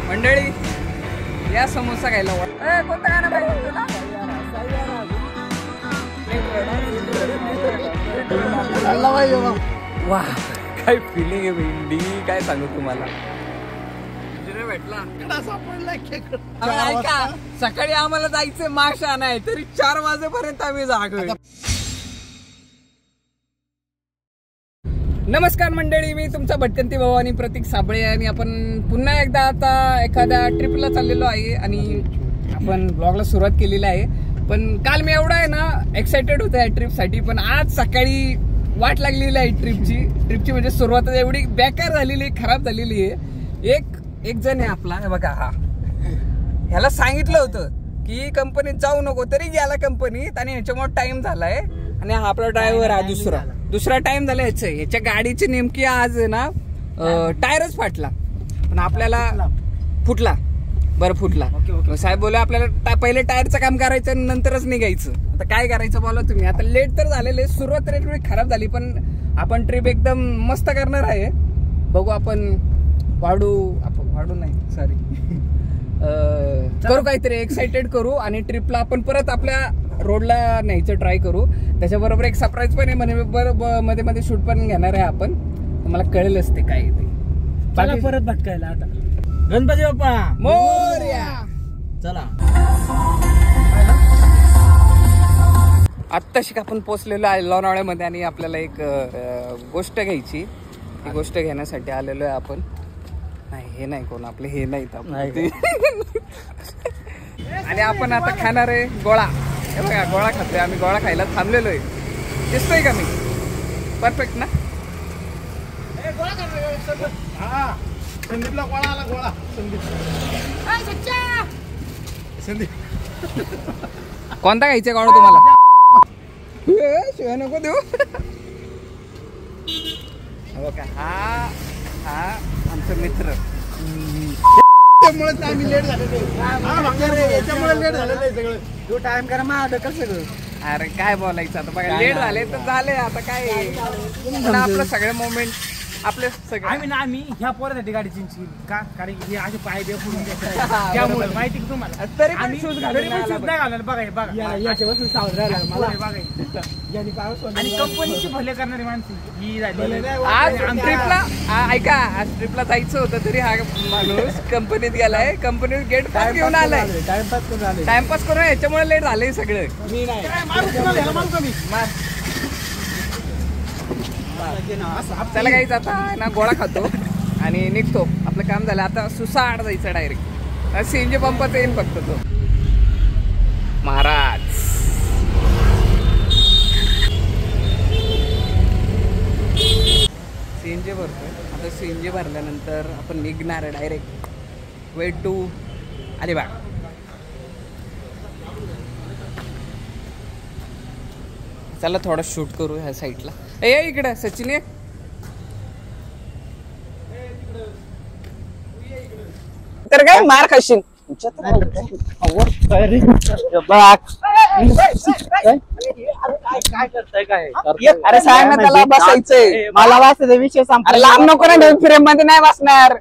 मंडळी या समोसा खायला कोणता गाणं पाहिजे तुला? वा काय फिलिंग आहे भेंडी, काय सांगू तुम्हाला. ऐका सकाळी आम्हाला जायचंय माश आणाय तरी 4 वाजेपर्यंत आम्ही जागोय. नमस्कार मंडळी, मी तुमचा भटकंती भाऊ आणि प्रतीक साबळे आणि आपण पुन्हा एकदा आता एखाद्या ट्रिपला चाललेलो आहे आणि आपण ब्लॉगला सुरुवात केलेली आहे. पण काल मी एवढा आहे ना एक्साइटेड होतो या ट्रिपसाठी, पण आज सकाळी वाट लागलेली आहे ट्रिपची म्हणजे सुरुवात एवढी बेकार झालेली, खराब झालेली आहे. एक जण आहे आपला, बघा हा, ह्याला सांगितलं होतं की कंपनीत जाऊ नको तरी गेला कंपनीत आणि ह्याच्यामुळे टाइम झालाय. आणि हा आपला ड्रायव्हर हा दुसरा टाइम झाला ह्याच्या गाडीची नेमकी आज ना टायरच फाटला, पण आपल्याला फुटला. साहेब बोला आपल्याला पहिले टायरचं काम करायचं आणि नंतरच निघायचं. आता काय करायचं बोला तुम्ही. आता लेट तर झालेले, सुरुवात थोडी खराब झाली, पण आपण ट्रिप एकदम मस्त करणार आहे. बघू आपण वाढू नाही सॉरी करू काहीतरी एक्साइटेड करू आणि ट्रिपला आपण परत आपल्या रोडला न्यायचं ट्राय करू. त्याच्याबरोबर एक सरप्राईज पण आहे, मध्ये शूट पण घेणार आहे आपण. मला कळेलच ते काय ते. परत भटकायला आता गणपती बाप्पा मोरया. चला आत्ताशी आपण पोहोचलेलो आहे लोणावळ्यामध्ये आणि आपल्याला एक गोष्ट घ्यायची. ही गोष्ट घेण्यासाठी आलेलो आहे आपण. नाही हे नाही कोण आपले हे नाहीत आणि आपण आता खाणार आहे गोळा. हे बघा गोळा खातोय आम्ही, गोळा खायला थांबलेलो आहे. दिसतोय का मी परफेक्ट ना? कोणता घ्यायचा गोळा तुम्हाला? शिवाय नको देऊ. हा आमचा मित्र. त्यामुळे आम्ही लेट झालेलो. तू टाइम करा मग कसं. अरे काय बोलायचं आता, बघा लेट झाले तर झाले. आता काय आपलं सगळे मोमेंट आपले सगळे आम्ही ह्या पोरासाठी गाडी चेंज केली का, कारण की असे पाय बे फोडून त्यामुळे माहिती की तुम्हाला. तरी पण शूज घालायला बघा याच्यापासून सावध राहिला मला बघायचं. आणि कंपनीची भले करणारी माणसं ही आज ट्रिपला ऐका, आज ट्रिपला जायचं होतं तरी हा माणूस कंपनीत गेलाय. कंपनीत गेट पास घेऊन आलाय, टाइमपास करून. याच्यामुळे लेट झालंय सगळं. मी नाही त्याला काहीच. आता ना गोळा खातो आणि निघतो, आपलं काम झालं. आता सुसाड जायचं डायरेक्ट. सीएनजी पंपाचं येईन फक्त तो महाराज. सीएनजी भरतोय आता. सीएनजी भरल्यानंतर आपण निघणार आहे डायरेक्ट वे टू अलिबाग. चला थोडं शूट करू ह्या साईडला. ए इकडे सचिन ये. तर काय मार खाशील. अरे सांग ना त्याला बसायचंय. मला बसायचं विषय संपला. लांब नको ना, फ्रेम मध्ये नाही बसणार.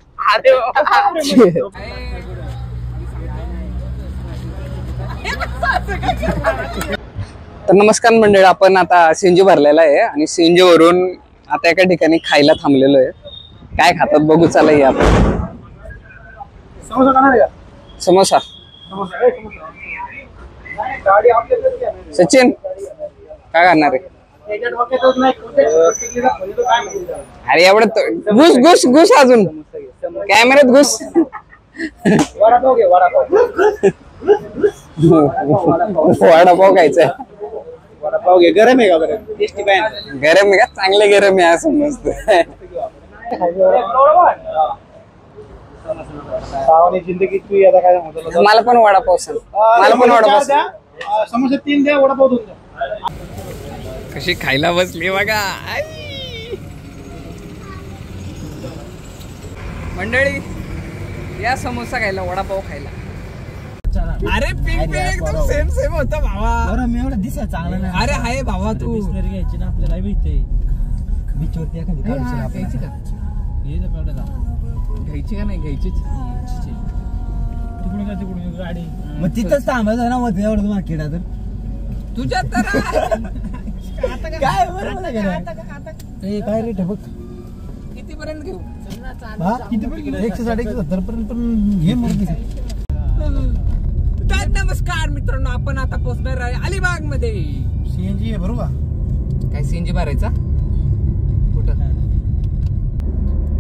तर नमस्कार मंडळी, आपण आता सीएनजी भरलेला आहे आणि सीएनजी वरून आता एका ठिकाणी खायला थांबलेलो आहे. काय खातात बघू. चला या आपण. समोसा. सचिन काय करणार आहे? अरे एवढं घुस अजून कॅमेऱ्यात घुस. वडापाव खायचा. गरम आहे का? बरं गरम आहे का? चांगले गरम आहे असं मस्त. मला पण वडापाव सांग. मला पण वडापाव. समोसे 3 द्या, वडापाव 2 द्या. कशी खायला बसली बघा मंडळी. या समोसा खायला, वडापाव खायला. अरे पिंक एकदम सेम होता भावा. मी एवढा दिसायला चांगला नाही. अरे हाय भावा, तू बिस्लरी घ्यायची ना आपल्याला. बीचवरती एखादी घ्यायची का नाही घ्यायचीच तिकडून गाडी मग तिथंच थांबायचं ना मग एवढं मार्केट तर तुझ्या तर काय काय रेट आहे बघ किती पर्यंत घेऊ हा किती पण 160-170 पर्यंत पण घे मग नमस्कार मित्रांनो, आपण आता पोहोचणार आहे अलिबाग मध्ये. सीएनजी आहे बरोबर. काय सीएनजी भरायचा कुठं?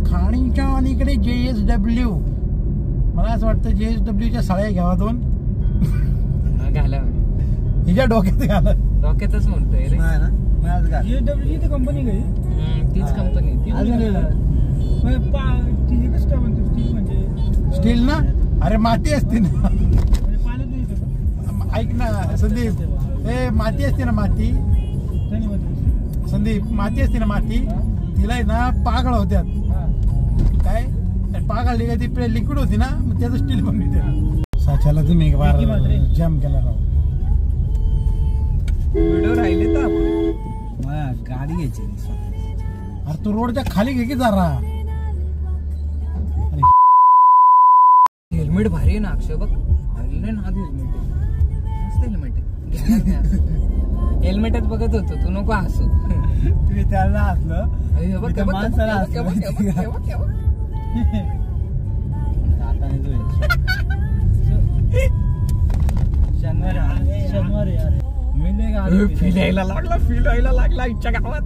खाणीच्या अलीकडे JSW. मला असं वाटतं JSWच्या साड्या घ्यावा 2 घाला हिच्या डोक्यात घाला डोक्यातच म्हणतोय रे. JSW ची कंपनी काही तीच कंपनी स्टील ना. अरे माती असते ना. ऐक ना संदीप, ए माती असते ना माती संदीप, माती असते ना माती, तिला आहे ना पागळ होत्यात. काय पागळली का ती लिक्विड होती ना, मग त्याचं स्टील बनवते. साच्याला तुम्ही एक बार जॅम केला राव. व्हिडिओ राहिले तर गाडी घ्यायची. अरे तू रोडच्या खाली घे की जरा. हेल्मेट भारी आहे ना अक्षय बघ. हेल्मेट मस्त हेल्मेट आहे. हेल्मेटच बघत होतो तू, नको हसू. तुम्ही त्याला हसलं माणसाला फील यायला लागला इच्छा गावात.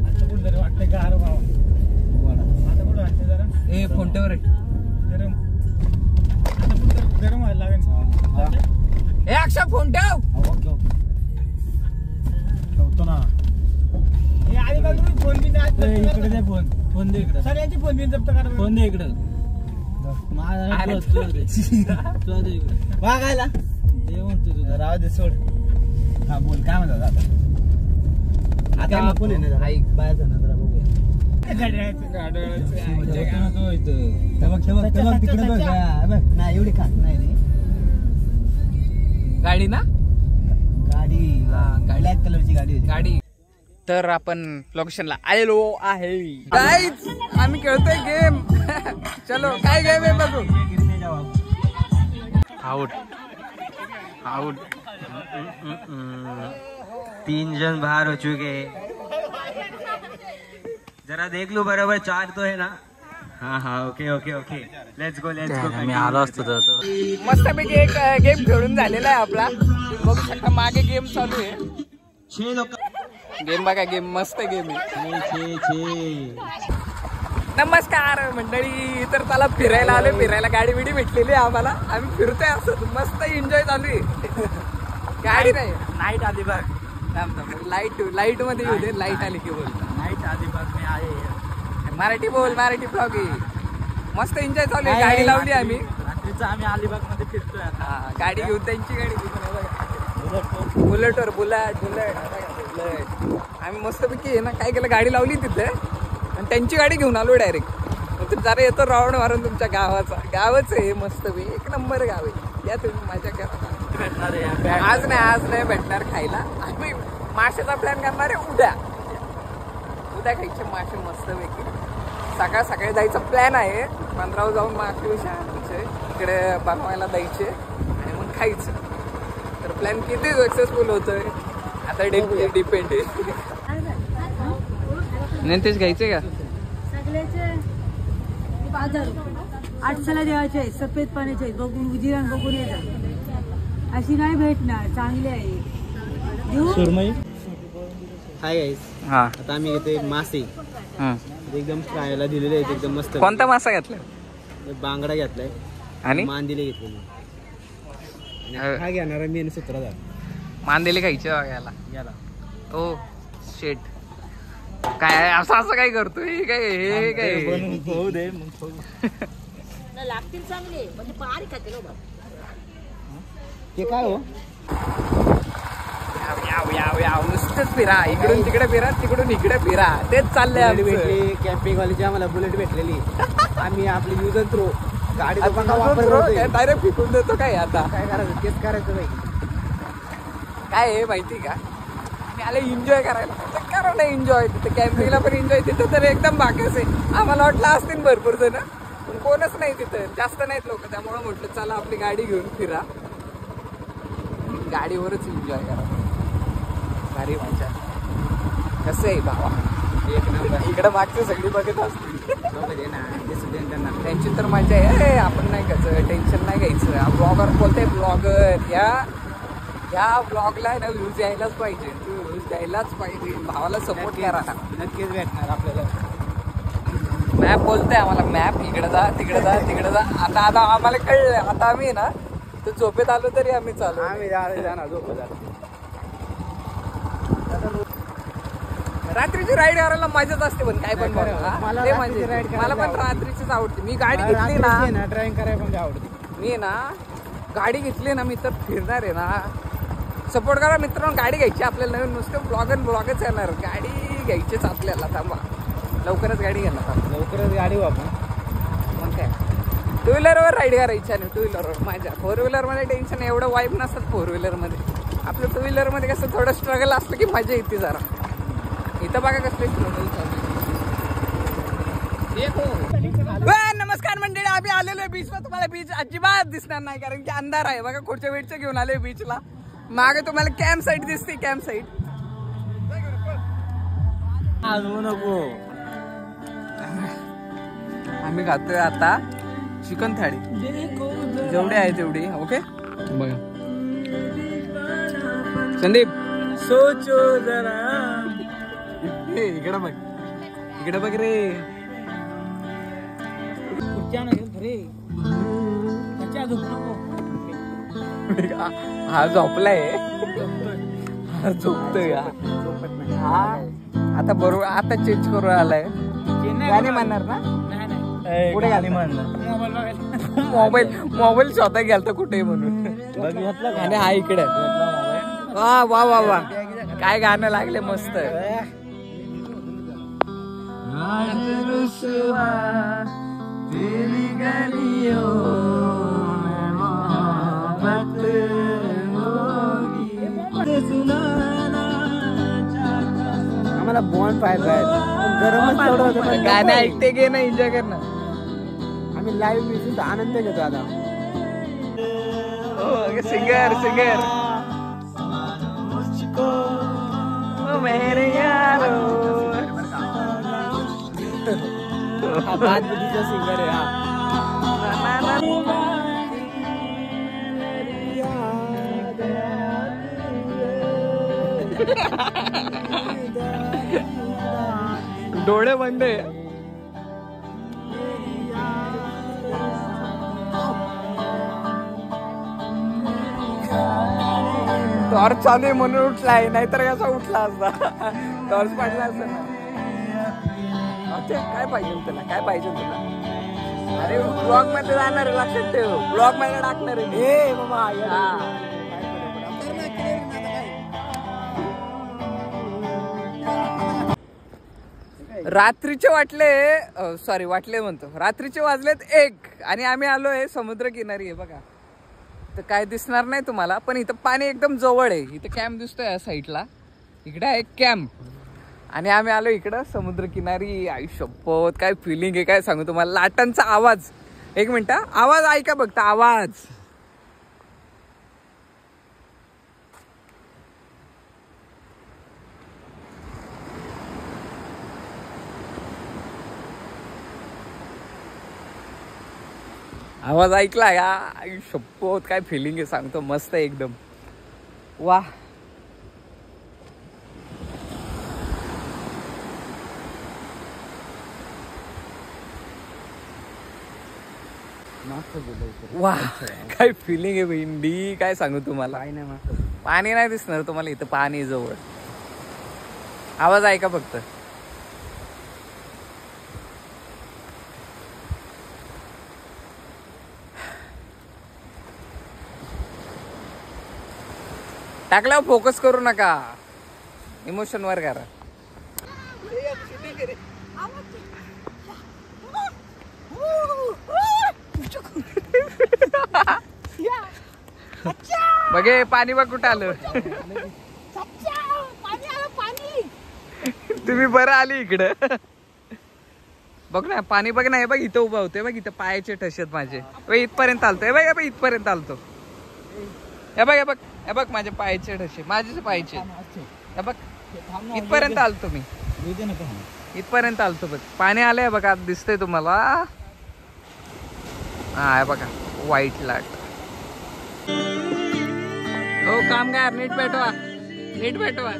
आता कुठं वाटतंय गार बाबा. आता कुठं वाटतंय जरा ए फोनवर गरम. आता कुठं गरम व्हायला लागेल. ए अक्षय फोन ठेव. ठेवतो ना. हे आधी बाजूला फोन बिन इकडे दे. फोन दे इकडे. सगळ्यांची फोन बिन जप्त करा. फोन दे इकडे. बघायला दे म्हणतो तुझा. राव दे सोड. हा बोल काय म्हणतात आता आपण ऐक बाहेर नजरा बघूया. तिकडे बघ ना. एवढी खात नाही गाडी ना. गाडी ब्लॅक कलरची गाडी होती. गाडी. तर आपण लोकेशनला आलेलो आहे. गाईज आम्ही खेळतोय गेम. चलो काय गेम आहे बघू. आउट 3 जन बाहर हो चुके. जरा देख लो बराबर 4 तो है ना. हाँ ओके लेट्स गो. मी आलो असतो तर मस्तपैकी एक गेम खेळून झालेला आहे आपला. बघू शकता मागे गेम चालू आहे. 6 लोक गेम बघा. गेम मस्त गेम आहे. नमस्कार मंडळी. तर त्याला फिरायला आलो. फिरायला गाडी बिडी भेटलेली आहे आम्हाला. आम्ही फिरतोय असं मस्त एन्जॉय चालू आहे. गाडी नाही नाईट अलिबाग. लाईट मध्ये येऊ दे. लाईट आली की बोल. नाईट अलिबाग में आए. मराठी बोल. मराठी ब्लॉग आहे. मस्त एन्जॉय चालू आहे. गाडी लावली आम्ही. रात्रीचं आम्ही अलिबाग मध्ये फिरतोय. गाडी घेऊन त्यांची गाडी बुलेट. आम्ही मस्तपैकी आहे ना काय केलं, गाडी लावली तिथे आणि त्यांची गाडी घेऊन आलो डायरेक्ट. तर जरा येतो राऊंड मारून तुमच्या गावाचा. गावच आहे मस्त एक नंबर गाव आहे. या तुम्ही माझ्या घरात. आज नाही भेटणार खायला. आम्ही माशाचा प्लॅन करणार आहे उद्या खायचे मासे मस्तपैकी. सकाळी जायचा प्लॅन आहे. 15 जाऊन मासे आणायचे इकडे बनवायला द्यायचे आणि मग खायचं. तर प्लॅन किती सक्सेसफुल होतोय आता डिपेंड आहे. नेतेच घ्यायचे का सगळ्याचे 800ला द्यायचे आहेत. सफेद पाण्याचे आहेत. बघून उजिरान बघून येतात. अशी नाही भेटणार. चांगली आहे. Hi guys. हा आता आम्ही घेतोय मासे. एकदम फ्रायला दिलेले आहेत. एकदम मस्त. कोणता मासा घेतला? बांगडा घेतलाय आणि मांदिले घेतले. हा घेणार मी 17,000. मांदेली खायचे याला. ओ शेट काय असं काय करतोय. काय हे काय लागतील चांगले म्हणजे पारी खाते. ते काय हो. याव नुसतंच फिरा. इकडून तिकडे फिरा. तिकडून इकडे फिरा. तेच चाललंय. भेटली कॅम्पिंग वालीची आम्हाला बुलेट भेटलेली. आम्ही आपली यूज अँड थ्रो गाडी डायरेक्ट फिकून देतो. काय आता काय करायचं तेच करायचं. काय आहे माहिती का, आम्ही आले एन्जॉय करायला. करा पूर्ण नाही एन्जॉय, तिथे कॅम्पिंगला पण एन्जॉय, तिथं तर एकदम बाकस आहे. आम्हाला वाटलं असतील भरपूर जण, पण कोणच नाही तिथं, जास्त नाहीत लोक. त्यामुळे म्हटलं चला आपली गाडी घेऊन फिरा, गाडीवरच एन्जॉय करा, भारी मजा. कसं आहे भावा, एक नंबर. इकडे मागचं सगळी बघत असते त्यांची तर मजा आहे. आपण नाही घ्यायचं टेन्शन, नाही घ्यायचं. ब्लॉगर बोलते, ब्लॉगर या ब्लॉगला आहे ना व्ह्यूज यायलाच पाहिजे, व्ह्यूज द्यायलाच पाहिजे. भावाला सपोर्ट करा, नक्कीच भेटणार आपल्याला. मॅप बोलतोय आम्हाला, मॅप इकडे जा तिकडे जा तिकडे जा. आता आम्हाला कळलं, आता आम्ही ना तर झोपेत आलो तरी आम्ही चालू, आम्ही जाणार झोपेत आलो. रात्रीची राईड करायला मजाच असते, पण काय पण मला पण रात्रीचीच आवडते. मी गाडी घेतली ना, ड्रायव्हिंग करायला पण आवडते. मी ना गाडी घेतली ना, मी तर फिरणार आहे ना. सपोर्ट करा मित्रांनो, गाडी घ्यायची आपल्याला नवीन, नुसतं ब्लॉगच येणार. गाडी घ्यायचीच आपल्याला, थांबा लवकरच गाडी घेणार आपण, लवकरच गाडी वापर. मग काय टू व्हीलरवर राईड करायची आणि टू व्हीलरवर माझ्या. फोर व्हीलरमध्ये टेन्शन एवढं वाईब नसतात फोर व्हीलरमध्ये. आपलं टू व्हीलरमध्ये कसं थोडं स्ट्रगल असलं की मजा येते जरा. इथं बघा कसले स्ट्रगल चालू. नमस्कार मंडळी, आम्ही आलेलो आहे बीचवर. तुम्हाला बीच अजिबात दिसणार नाही कारण की अंधार आहे. बघा पुढच्या वेळचं घेऊन आलोय बीचला. मागे तुम्हाला कॅम्प साईट दिसते, कॅम्प साईट. नको, आम्ही खातोय आता चिकन थाळी, जेवढी आहे तेवढी. ओके बघा संदीप, सोचो जरा. इकडे बघ, इकडे बघ रे. हा झोपलाय, हा झोपतोय. हा आता बरोबर, आता चेंज करून आलाय. गाणे म्हणणार ना पुढे, गाणे म्हणणार. मोबाईल स्वतः गेलता कुठे म्हणून. आणि हा इकडे, वा वा वा वा, काय गाणं लागले मस्त. आम्हाला बॉन्ड पाहायचा गरम गाणे ऐकते गे ना, एन्जॉय कर ना. आम्ही लाईव्ह म्युझिक आनंद घेतो आता. सिंगर मेरे यारो, सिंगर आहे हा. डोळे बंद आहे. टॉर्च चालू आहे म्हणून उठलाय, नाहीतर कसा उठला असता. टॉर्च पाडला असता ना. काय पाहिजे तुला, काय पाहिजे तुला? अरे ब्लॉग मध्ये जाणार आहे, लक्षात ठेव. ब्लॉग मध्ये टाकणार आहे बाबा. रात्रीचे वाटले म्हणतो, रात्रीचे वाजलेत 1 आणि आम्ही आलोय समुद्र किनारी आहे बघा. तर काय दिसणार नाही तुम्हाला, पण इथं पाणी एकदम जवळ आहे. इथं कॅम्प दिसतोय या साईडला, इकडे आहे कॅम्प. आणि आम्ही आलो इकडं समुद्र किनारी. आयुष्यपत काय फिलिंग आहे, काय सांगू तुम्हाला. लाटांचा आवाज, एक मिनिट आवाज ऐका बघता, आवाज. आवाज ऐकला या, आयुष्यपत काय फिलिंग आहे सांगतो. मस्त आहे एकदम, वा. वा काय फिलिंग आहे भेंडी, काय सांगू तुम्हाला. पाणी नाही दिसणार तुम्हाला इथं, पाणी जवळ. आवाज ऐका फक्त. टाकल्यावर फोकस करू नका, इमोशन वर करा. बघे पाणी बघ कुठं आलं. तुम्ही बरं आली इकडं. बघ ना पाणी बघ ना, हे बघ इथं उभा होतोय बघ, इथं पायाचे ठसेत माझे. इथपर्यंत आलतो हे बघ, इथपर्यंत आलतो. हे बघ हे बघ हे बघ माझे पायाचे ठसे, माझेच पायाचे. हे बघ इथपर्यंत आलतो मी, इथपर्यंत आलतो बघ. पाणी आलंय बघा, दिसतंय तुम्हाला. हा हे बघा व्हाईट लाट. हो कामगार नीट पेटवा, नीट पेटवा.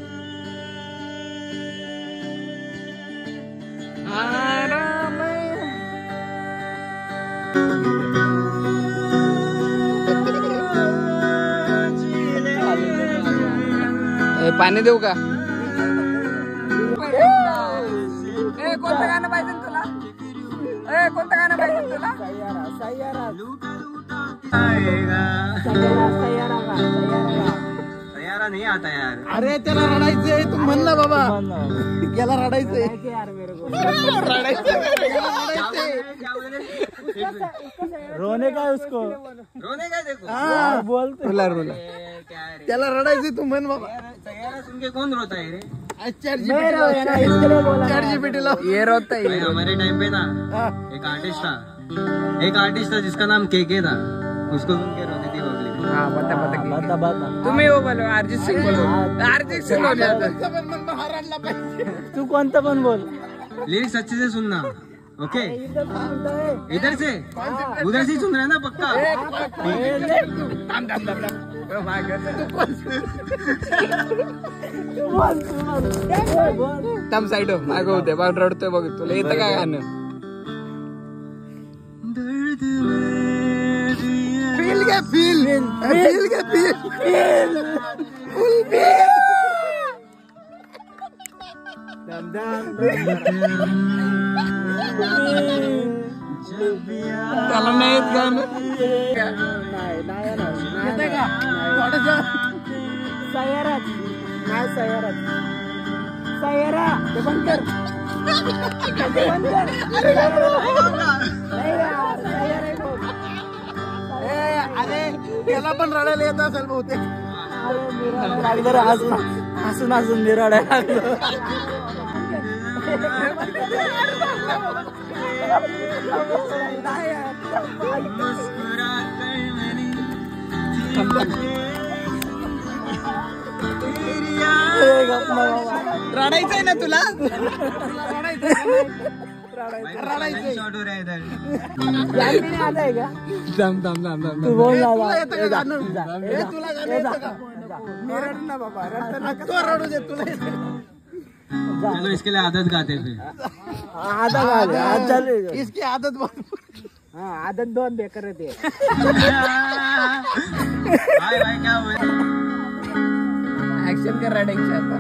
पाणी देऊ का? कोणतं गाणं पाहिजे तुला? कोणतं गाणं पाहिजे तुला? सयारा नाही आता यार. अरे त्याला रडायचंय, तू म्हण ना बाबा. याला रडायचंय, रोने का उसको, रोने का देखो. बोल रोला रोला. त्याला रडायचंय, तू म्हण बाबा. सयारा सुन के कौन रोता है रे? ये रोता है. हमारे टाइम पे ना एक आर्टिस्ट था जिसका नाम केके था, उसको सुन के रोती थी पब्लिक. हाँ बता तुम्ही हो बोलो, अरिजित सिंग बोलो, अरिजित सिंग हो जाता. तू कोणतं पण बोल. लिरिक्स अच्छे से सुनना, ओके? इधर से उधर से सुन रहे ना पक्का? थांब साईड हो, मागं होते बघ, रडतोय बघ. तुला येतं काय गाणं? फील घे, फील फील घे, फील त्याला नाही येत गाणं. सयारा ते बंद कर. अरे त्याला पण रडायला येत असेल बहुतेक. हसून हसून मी रडायला लागलो. रडायचंय ना तुला? शॉर्ट हो रहा है इधर. तू बोल ना बाबा, रडू दे तुला. चलो इसके लिए आदत गाते थे. इसकी आदत बहुत. आदत दोन बेकार आहे ते. भाई भाई क्या हुआ? ऍक्शन कर रडायची आता.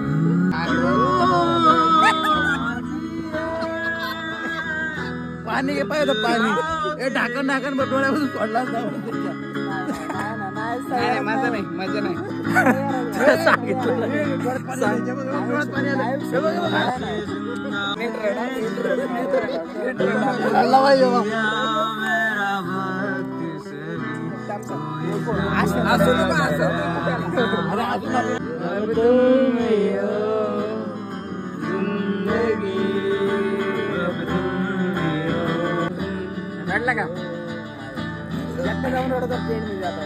पाणी घे पाहिजे पाणी. हे ढाकण ढाकण बटवण्यापासून सोडला नाही माझं नाही, माझं नाही. रडला का? जाऊन रडत ट्रेन मी जातो.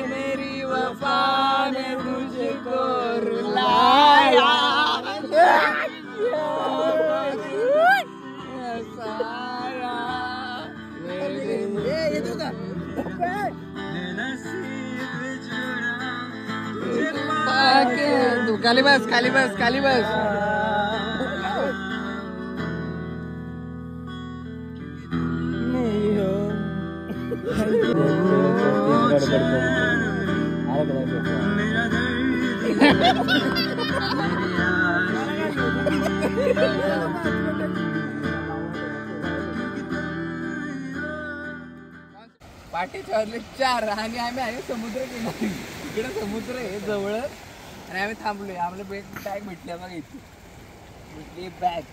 मेरी वफा ने तुझको रुलाया. खाली बस, खाली बस, खाली बस. पाठीच्या 4 आणि आम्ही आहे समुद्र किनारी. इकडे समुद्र आहे जवळ आणि आम्ही थांबलोय. आम्हाला बॅग भेटल्या बघा, इथे भेटली बॅग.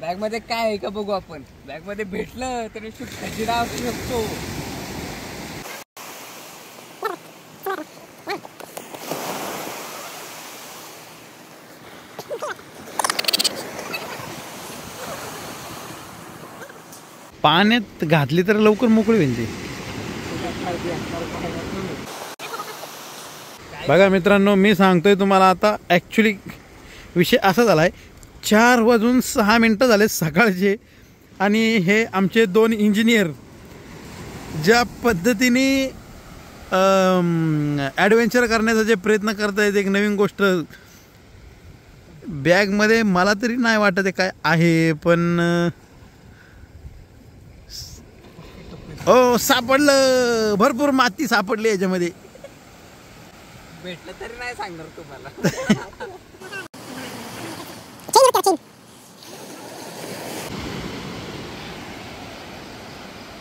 बॅग मध्ये काय आहे का बघू आपण. बॅग मध्ये भेटलं तर खजिना असू शकतो. पाण्यात घातली तर लवकर मोकळी होईल ती. बघा मित्रांनो, मी सांगतोय तुम्हाला आता. ॲक्च्युली विषय असा झाला आहे, 4:06 झाले सकाळचे आणि हे आमचे 2 इंजिनियर ज्या पद्धतीने ॲडव्हेंचर करण्याचा जे प्रयत्न करत आहेत, एक नवीन गोष्ट बॅगमध्ये मला तरी नाही वाटत आहे काय आहे, पण सापडलं. भरपूर माती सापडली याच्यामध्ये. भेटलं तरी नाही सांगणार तुम्हाला.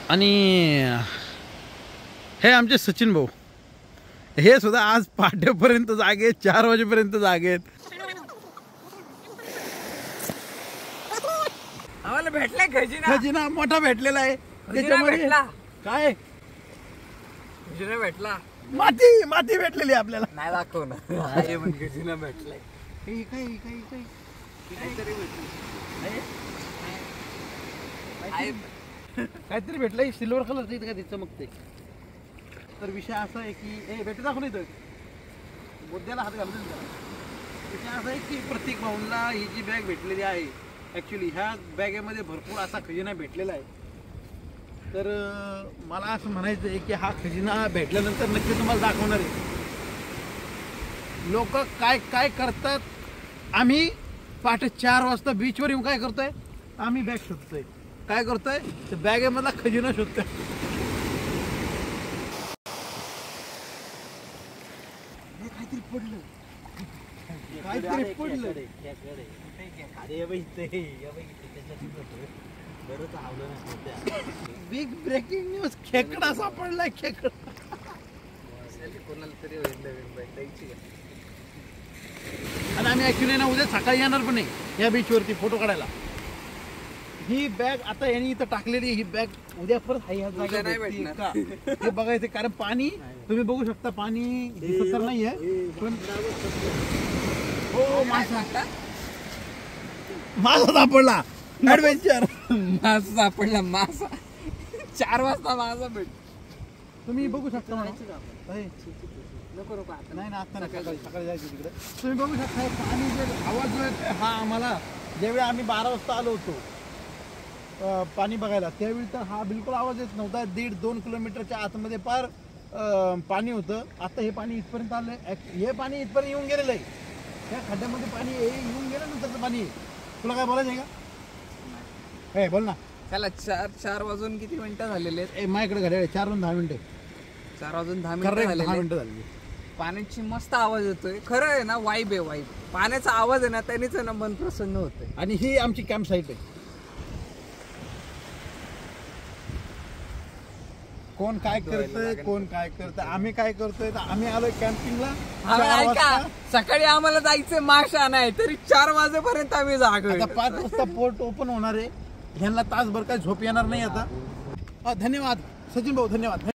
आणि हे आमचे सचिन भाऊ, हे सुद्धा आज पहाटेपर्यंत जागे, 4 वाजेपर्यंत जागेत. आम्हाला भेटलाय खजिना. खजिना मोठा भेटलेला आहे. त्याच्यामध्ये भेटला. काय खजिना भेटला. माती भेटलेली आपल्याला. नाही दाखव ना. खजिना भेटलाय. काहीतरी भेटलंय. सिल्वर कलरचं इथं काय चमकते. तर विषय असा आहे की भेट दाखवून येतोय, मुद्द्याला हात घालून. विषय असा आहे की प्रत्येक भाऊंना ही जी बॅग भेटलेली आहे, ॲक्च्युली ह्या बॅगेमध्ये भरपूर असा खजिना भेटलेला आहे. तर मला असं म्हणायचं आहे की हा खजिना भेटल्यानंतर नक्की तुम्हाला दाखवणार आहे. लोक काय काय करतात. आम्ही पहाटे 4 वाजता बीचवर येऊन काय करतोय, आम्ही बॅग शोधतोय. काय करतोय, तर बॅगेमधला खजिना शोधतोय. काहीतरी पडलं. बिग ब्रेकिंग न्यूज, खेकडा सापडलाय. खेकडा कोणाला तरी आणि आम्ही ऍक्च्युली ना उद्या सकाळी येणार पण नाही या बीचवरती फोटो काढायला. ही बॅग आता यांनी इथं टाकलेली, ही बॅग उद्या परत ह्या जागेवर का हे बघायचं. कारण पाणी तुम्ही बघू शकता, पाणी दिसत तर नाहीये पण हो मासा सापडला. ऍडव्हेंचर मासा सापडला. मासा 4 वाजता मासा भेट. तुम्ही बघू शकता. नाही ना, आता सकाळी जायचं तिकडे. तुम्ही बघू शकता पाणी जे आवाज जो येतोय, हा आम्हाला ज्यावेळी आम्ही 12 वाजता आलो होतो पाणी बघायला, त्यावेळी तर हा बिलकुल आवाज येत नव्हता. 1.5-2 किलोमीटरच्या आतमध्ये फार पाणी होतं. आता हे पाणी इथपर्यंत आलंय. हे पाणी इथपर्यंत येऊन गेलेलं आहे. त्या खड्ड्यामध्ये पाणी येऊन गेल्यानंतरचं पाणी. तुला काय बोलायचं आहे का? हे बोल ना. त्याला 4 वाजून किती मिनिटं झालेले आहेत? माझ्याकडे घड्याळ 4 वाजून 10 मिनिटं. 4 वाजून 10 मिनिटं झाली. पाण्याची मस्त आवाज येतोय. खरं आहे ना, वाईब आहे. वाईब पाण्याचा आवाज आहे ना, त्यानेच ना मन प्रसन्न होतंय. आणि ही आमची कॅम्प साईट आहे. कोण काय करतंय, कोण काय करतंय, आम्ही काय करतोय. आम्ही आलोय कॅम्पिंगला. सकाळी आम्हाला जायचंय मासे आणाय, तरी 4 वाजेपर्यंत आम्ही जागोय. आता 5 वाजता पोर्ट ओपन होणार आहे. ह्यांना तासभर काय झोप येणार नाही आता. धन्यवाद सचिन भाऊ, धन्यवाद.